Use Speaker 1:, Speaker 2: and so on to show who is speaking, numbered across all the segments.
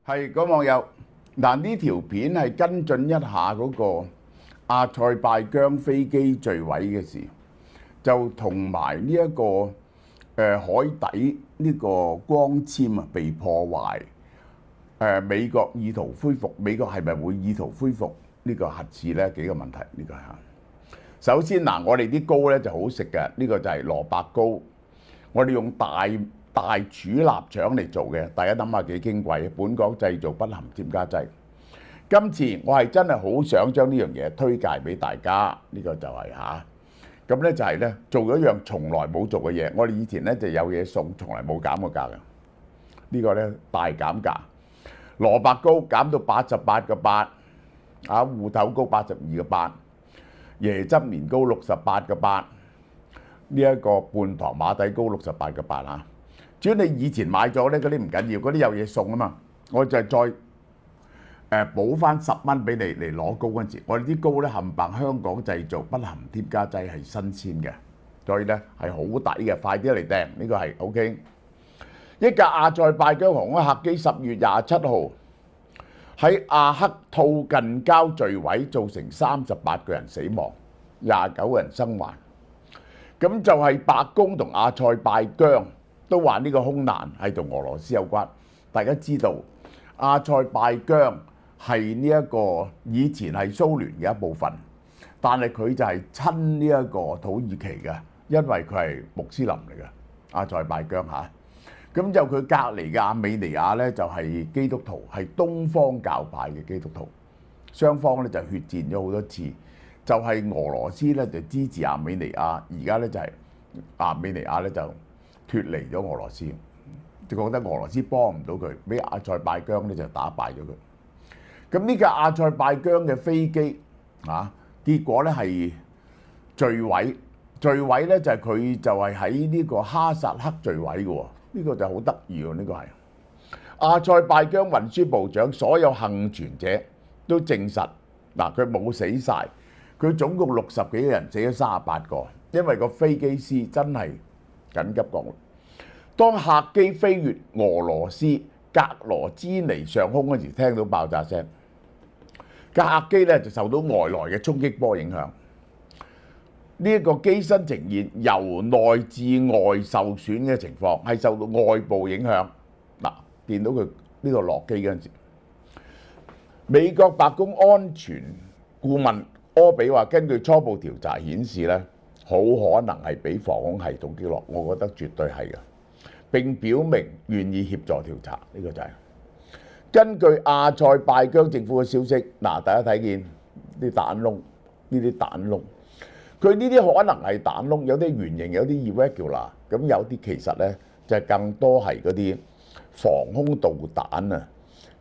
Speaker 1: 係個網友嗱，呢條片係跟進一下嗰個阿塞拜疆飛機墜毀嘅事，就同埋呢一個海底呢個光纖啊被破壞，美國意圖恢復，美國係咪會意圖恢復呢個核試呢？幾個問題呢個嚇。首先嗱，我哋啲糕咧就好食嘅，呢個就係蘿蔔糕，我哋用大煮臘腸嚟做嘅，大家諗下幾矜貴，本港製造不含添加劑。今次我係真係好想將呢樣嘢推介俾大家，呢個就係嚇。咁咧就係咧做咗一樣從來冇做嘅嘢，我哋以前咧就有嘢送，從來冇減過價嘅。呢個咧大減價，蘿蔔糕減到88.8，芋頭糕82.8，椰汁年糕68.8，呢一個半糖馬蹄糕68.8嚇。只要你以前買咗咧，嗰啲唔緊要，嗰啲有嘢送啊嘛。我就係再補翻10蚊俾你嚟攞糕嗰陣時，我哋啲糕咧冚唪香港製造，不含添加劑，係新鮮嘅，所以咧係好抵嘅，快啲嚟訂，呢個係 OK。一架阿塞拜疆航空客機10月27號喺阿克吐近郊墜毀，造成38個人死亡，29個人生還。咁就係白宮同阿塞拜疆都話呢個空難係同俄羅斯有關。大家知道阿塞拜疆係呢一個以前係蘇聯嘅一部分，但係佢就係親呢一個土耳其嘅，因為佢係穆斯林嚟嘅阿塞拜疆嚇。咁就佢隔離嘅亞美尼亞咧就係基督徒，係東方教派嘅基督徒。雙方咧就血戰咗好多次，就係俄羅斯咧就支持亞美尼亞，而家咧就係亞美尼亞咧就脫離咗俄羅斯，就覺得俄羅斯幫唔到佢，俾阿塞拜疆咧就打敗咗佢。咁呢架阿塞拜疆嘅飛機結果咧係墜毀，墜毀咧就係佢就係喺呢個哈薩克墜毀嘅喎。呢個就好得意喎！呢個係阿塞拜疆運輸部長，所有幸存者都證實嗱，佢冇死晒，佢總共60幾個人，死咗38個，因為個飛機師真係緊急降落。當客機飛越俄羅斯格羅茲尼上空嗰時，聽到爆炸聲，客機咧就受到外來嘅衝擊波影響。呢一個機身呈現由內至外受損嘅情況，係受到外部影響。嗱，見到佢呢個落機嗰陣時，美國白宮安全顧問柯比話，根據初步調查顯示咧，好可能係俾防空系統擊落，我覺得絕對係嘅。並表明願意協助調查，呢個就係根據阿塞拜疆政府嘅消息。嗱，大家睇見啲彈窿，呢啲彈窿。佢呢啲可能係彈窿，有啲圓形，有啲 irregular，咁有啲其實咧就係更多係嗰啲防空導彈啊，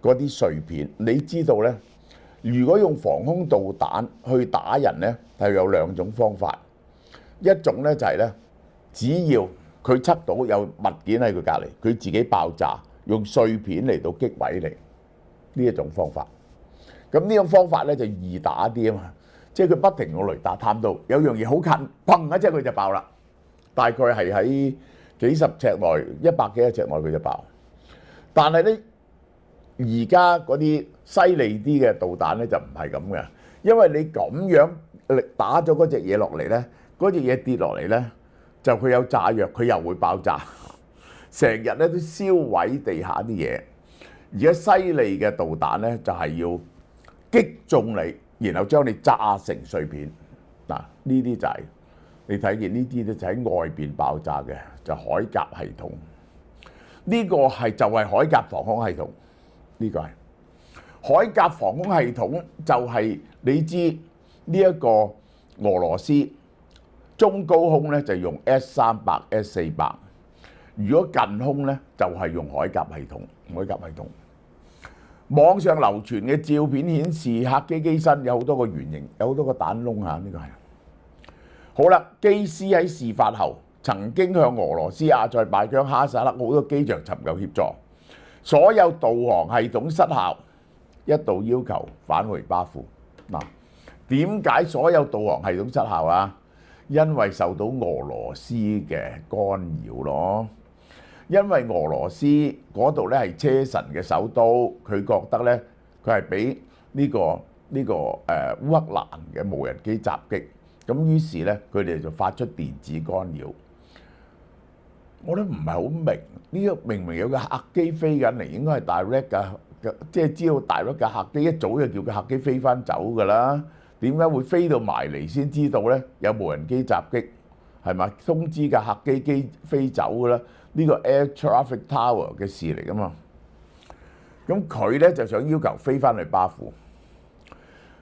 Speaker 1: 嗰啲碎片。你知道咧，如果用防空導彈去打人咧，係有2種方法。一種咧就係咧，只要佢測到有物件喺佢隔離，佢自己爆炸，用碎片嚟到擊毀你，呢一種方法。咁呢種方法咧就易打啲啊嘛。即係佢不停用雷達探到有樣嘢好近，砰一聲佢就爆啦。大概係喺幾十尺內、100幾尺內佢就爆。但係咧，而家嗰啲犀利啲嘅導彈咧就唔係咁嘅，因為你咁樣力打咗嗰隻嘢落嚟咧，嗰隻嘢跌落嚟咧，就佢有炸藥，佢又會爆炸，成日咧都燒毀地下啲嘢。而家犀利嘅導彈咧就係要擊中你，然後將你炸成碎片。嗱，呢啲就係你睇見呢啲咧就喺外邊爆炸嘅，就鎧甲系統。呢個係就係鎧甲防空系統。呢個係鎧甲防空系統，就係你知呢一個俄羅斯中高空咧就用 S300、S400，如果近空咧就係用鎧甲系統。鎧甲系統。網上流傳嘅照片顯示，客機機身有好多個圓形，有好多個彈窿嚇。呢個係好啦。機師喺事發後曾經向俄羅斯、阿塞拜疆、哈薩克好多機場尋求協助，所有導航系統失效，一度要求返回巴庫。嗱，點解所有導航系統失效啊？因為受到俄羅斯嘅干擾咯。因為俄羅斯嗰度咧係車臣嘅首都，佢覺得咧佢係俾烏克蘭嘅無人機襲擊，咁於是咧佢哋就發出電子干擾。我都唔係好明呢個明明有個客機飛緊嚟，應該係 direct 㗎，即係知道 direct 嘅客機一早就叫個客機飛翻走㗎啦。點解會飛到埋嚟先知道咧有無人機襲擊？係咪通知架客機飛走㗎啦？呢個 Air Traffic Tower 嘅事嚟㗎嘛。咁佢咧就想要求飛翻去巴庫。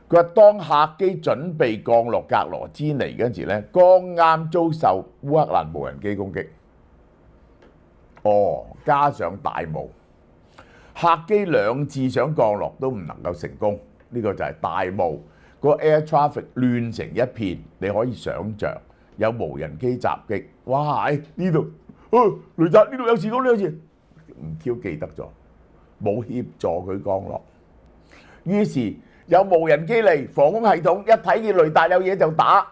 Speaker 1: 佢話當客機準備降落格羅茲尼嗰陣時咧，剛啱遭受烏克蘭無人機攻擊。加上大霧，客機兩次想降落都唔能夠成功。呢個就係大霧，個 air traffic 亂成一片。你可以想像有無人機襲擊，哇！呢度雷達呢度有事，嗰度有事，唔 Q 記得咗，冇協助佢降落。於是有無人機嚟，防空系統一睇見雷達有嘢就打。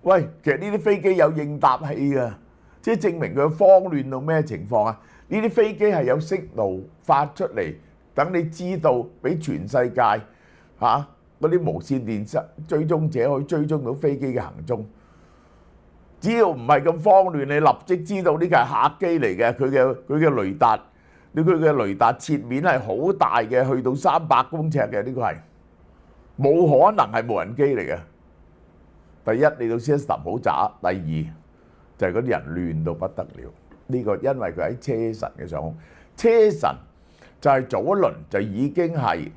Speaker 1: 喂，其實呢啲飛機有應答器㗎。即係證明佢慌亂到咩情況啊？呢啲飛機係有信號發出嚟，等你知道，俾全世界嗰啲無線電追蹤者可以追蹤到飛機嘅行蹤。只要唔係咁慌亂，你立即知道呢個係客機嚟嘅。佢嘅雷達，佢嘅雷達切面係好大嘅，去到300公尺嘅。呢個係冇可能係無人機嚟嘅。第一，你個 system 好渣；第二，就係嗰啲人亂到不得了，呢個因為佢喺車臣嘅上空，車臣就係早一輪就已經係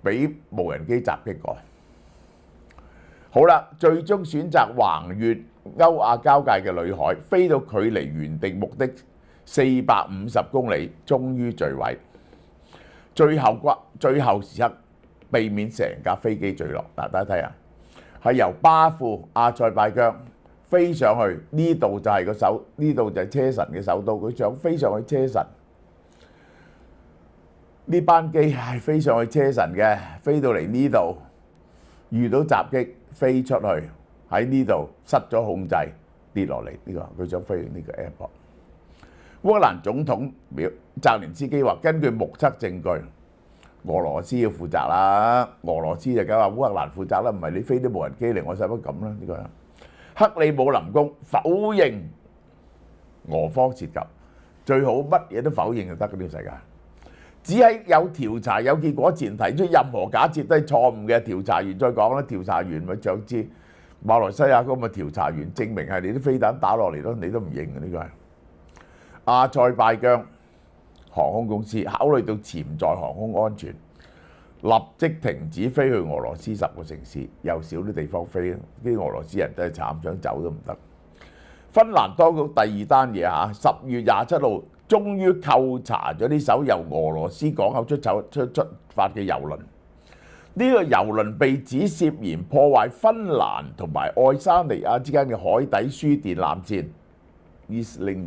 Speaker 1: 俾無人機襲擊過。好啦，最終選擇橫越歐亞交界嘅裏海，飛到距離原定目的450公里，終於墜毀。最後時刻避免成架飛機墜落。嗱，大家睇下，係由巴庫阿塞拜疆飛上去，呢度就係呢度就係車臣嘅首都。佢想飛上去車臣，呢班機係飛上去車臣嘅，飛到嚟呢度遇到襲擊，飛出去喺呢度失咗控制，跌落嚟。呢個佢想飛呢個 airport。烏克蘭總統澤連斯基話：根據目測證據，俄羅斯要負責啦。俄羅斯就梗話烏克蘭負責啦，唔係你飛啲無人機嚟，我使乜咁啦？呢個克里姆林宮否認俄方涉及，最好乜嘢都否認就得。呢個世界只喺有調查有結果前提出任何假設都係錯誤嘅。調查員再講啦，調查員咪想知馬來西亞嗰個調查員證明係你啲飛彈打落嚟咯，你都唔認嘅。呢個係阿塞拜疆航空公司考慮到潛在航空安全，立即停止飛去俄羅斯10個城市，又少啲地方飛。啲俄羅斯人真係慘，想走都唔得。芬蘭當局第二單嘢10月27號終於扣查咗呢艘由俄羅斯港口出發嘅郵輪。呢個郵輪被指涉嫌破壞芬蘭同埋愛沙尼亞之間嘅海底輸電纜線 EastLink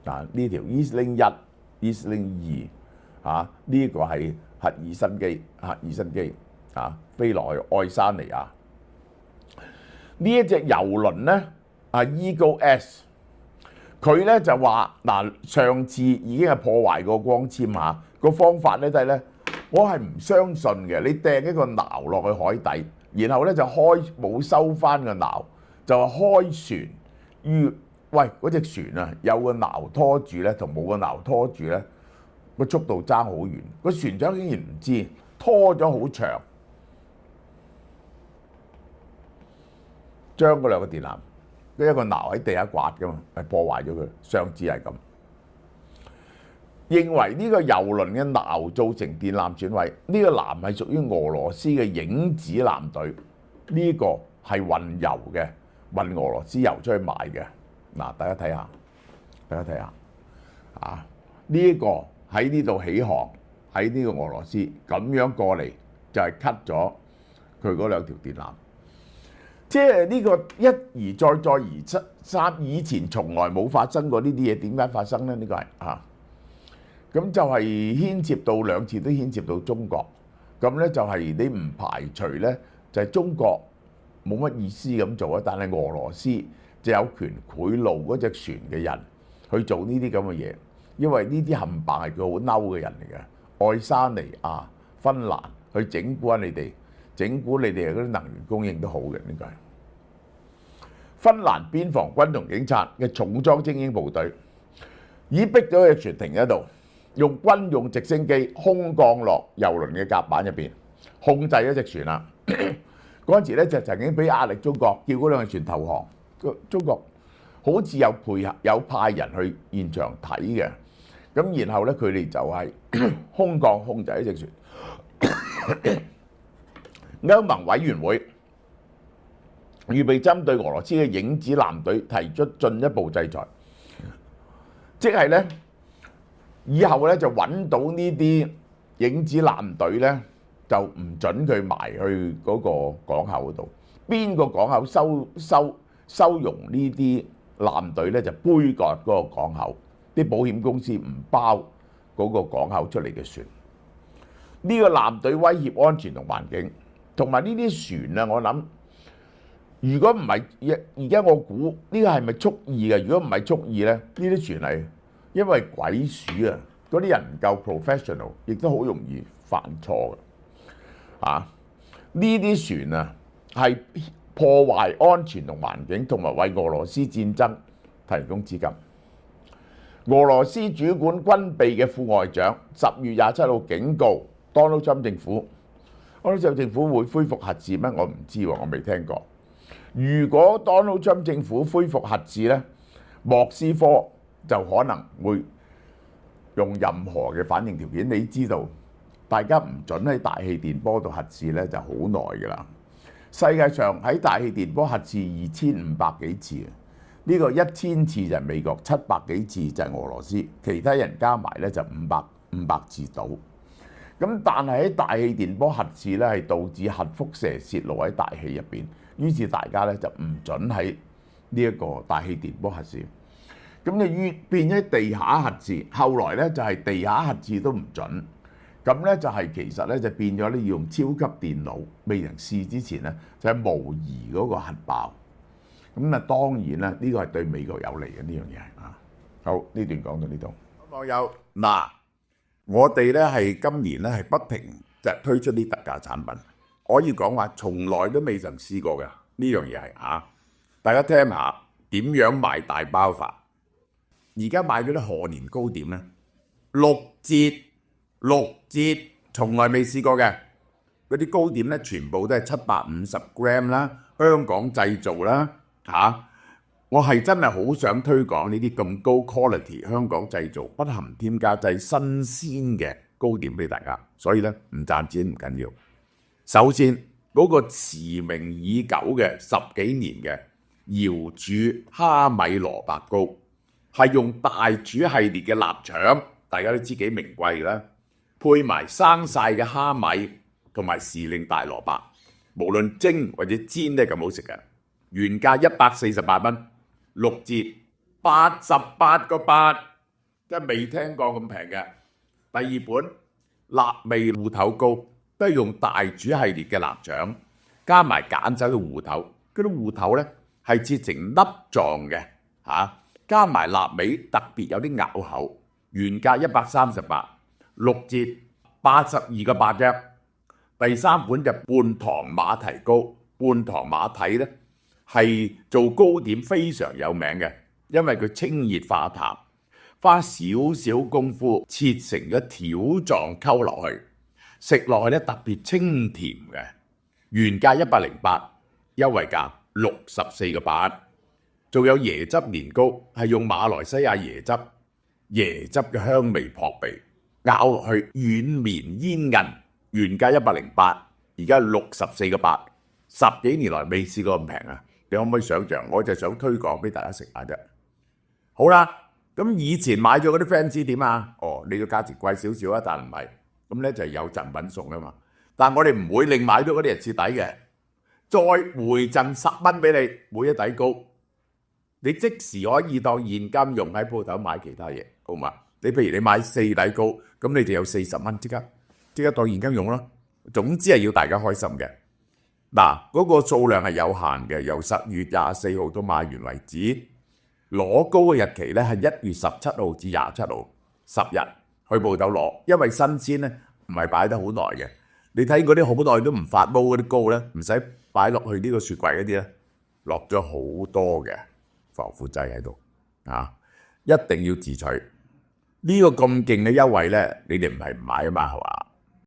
Speaker 1: 2。呢條 EastLink 1、EastLink 2呢個係赫爾辛基飛落去愛沙尼亞。呢一隻郵輪咧Eagle S， 佢咧就話上次已經係破壞過光纖個方法咧，就係咧，我係唔相信嘅。你掟一個錨落去海底，然後咧就冇收翻個錨，就係開船。喂，嗰隻船有個錨拖住咧，同冇個錨拖住咧，個速度爭好遠。個船長竟然唔知，拖咗好長，將嗰兩個電纜，一個錨喺地下刮噶嘛，係破壞咗佢。上次係咁，認為呢個郵輪嘅錨造成電纜損毀。呢個艦係屬於俄羅斯嘅影子艦隊，呢個係運油嘅，運俄羅斯油出去賣嘅。大家睇下，呢個喺呢度起航，喺呢個俄羅斯咁樣過嚟，就係 cut 咗佢嗰兩條電纜。即係呢個一而再，再而三，以前從來冇發生過呢啲嘢，點解發生呢？呢個係咁就係牽涉到兩次都牽涉到中國。咁咧就係你唔排除咧，就係中國冇乜意思咁做啊，但係俄羅斯就有權賄賂嗰隻船嘅人，去做呢啲咁嘅嘢，因為呢啲冚唪唥係佢好嬲嘅人嚟嘅。愛沙尼亞、芬蘭去整蠱你哋，整蠱你哋嗰啲能源供應都好嘅，呢個係。芬蘭邊防軍同警察嘅重裝精英部隊已逼咗隻船停喺度，用軍用直升機空降落郵輪嘅甲板入邊，控制咗隻船啦。嗰陣時咧就曾經俾壓力中國，叫嗰兩隻船投降。中國好似有派人去現場睇嘅，咁然後咧佢哋就係空降控制呢隻船。歐盟委員會預備針對俄羅斯嘅影子艦隊提出進一步制裁，即係咧以後咧就揾到呢啲影子艦隊咧，就唔準佢埋去嗰個港口嗰度。邊個港口收容呢啲艦隊咧，就杯葛嗰個港口。啲保險公司唔包嗰個港口出嚟嘅船。呢個艦隊威脅安全同環境，同埋呢啲船啊，我諗。如果唔係，而家我估呢個係咪蓄意嘅？如果唔係蓄意咧，呢啲船係因為鬼鼠啊，嗰啲人唔夠 professional， 亦都好容易犯錯嘅。呢啲船啊係破壞安全同環境，同埋為俄羅斯戰爭提供資金。俄羅斯主管軍備嘅副外長10月27號警告 Donald Trump 政府，Donald Trump 政府會恢復核試咩？我唔知喎，我未聽過。如果 Donald Trump 政府恢復核試咧，莫斯科就可能會用任何嘅反應條件。你知道，大家唔準喺大氣電波度核試咧，就好耐㗎啦。世界上喺大氣電波核試2500幾次，呢個1000次就係美國，700幾次就係俄羅斯，其他人加埋咧就500次到。咁但係喺大氣電波核試咧，係導致核輻射泄露喺大氣入邊。於是大家咧就唔準喺呢一個大氣電波核試，咁就變咗地下核試。後來咧就係地下核試都唔準，咁咧就係其實咧就變咗咧要用超級電腦，未能試之前咧就係模擬嗰個核爆。咁啊當然啦，呢個係對美國有利嘅呢樣嘢啊。好，呢段講到呢度。網友嗱，我哋咧係今年咧係不停就推出啲特價產品。可以講話，從來都未曾試過嘅呢樣嘢係嚇，大家聽下點樣賣大包法。而家買嗰啲賀年糕點咧，6折，從來未試過嘅。嗰啲糕點咧，全部都係750 gram 啦，香港製造啦嚇。我係真係好想推廣呢啲咁高 quality 香港製造、不含添加劑、新鮮嘅糕點俾大家。所以咧唔賺錢唔緊要。首先嗰個馳名已久嘅10幾年嘅瑤柱蝦米蘿蔔糕，係用大廚系列嘅臘腸，大家都知幾名貴啦，配埋生晒嘅蝦米同埋時令大蘿蔔，無論蒸或者煎都係咁好食嘅。原價148蚊，6折88個8，真係未聽過咁平嘅。第二本臘味芋頭糕。都係用大廚系列嘅臘腸，加埋揀走嘅芋頭，嗰啲芋頭咧係切成粒狀嘅嚇，加埋臘味特別有啲咬口，原價138，6折82個8啫。第三款就半糖馬蹄糕，半糖馬蹄咧係做糕點非常有名嘅，因為佢清熱化痰，花少少功夫切成咗條狀溝落去。食落去咧特別清甜嘅，原價108，優惠價64個8。仲有椰汁年糕，係用馬來西亞椰汁嘅香味撲鼻，咬落去軟綿煙韌，原價108，而家64個8。10幾年來未試過咁平啊！你可唔可以想像？我就想推廣俾大家食下啫。好啦，咁以前買咗嗰啲 fans 點啊？你個價錢貴少少啊，但唔係。咁咧就係有贈品送啊嘛，但係我哋唔會另買咗嗰啲人蝕底嘅，再回贈10蚊俾你每一底糕，你即時可以當現金用喺鋪頭買其他嘢，好嘛？你譬如你買4底糕，咁你就有40蚊，即刻當現金用咯。總之係要大家開心嘅。嗱，嗰個數量係有限嘅，由10月24號到賣完為止。
Speaker 2: 攞糕嘅日期咧係1月17號至27號，10日去鋪頭攞，因為新鮮咧唔係擺得好耐嘅。你睇嗰啲好耐都唔發毛嗰啲糕咧，唔使擺落去呢個雪櫃嗰啲咧，落咗好多嘅防腐劑喺度啊！一定要自取。呢個咁勁嘅優惠咧，你哋唔係唔買啊嘛，係嘛？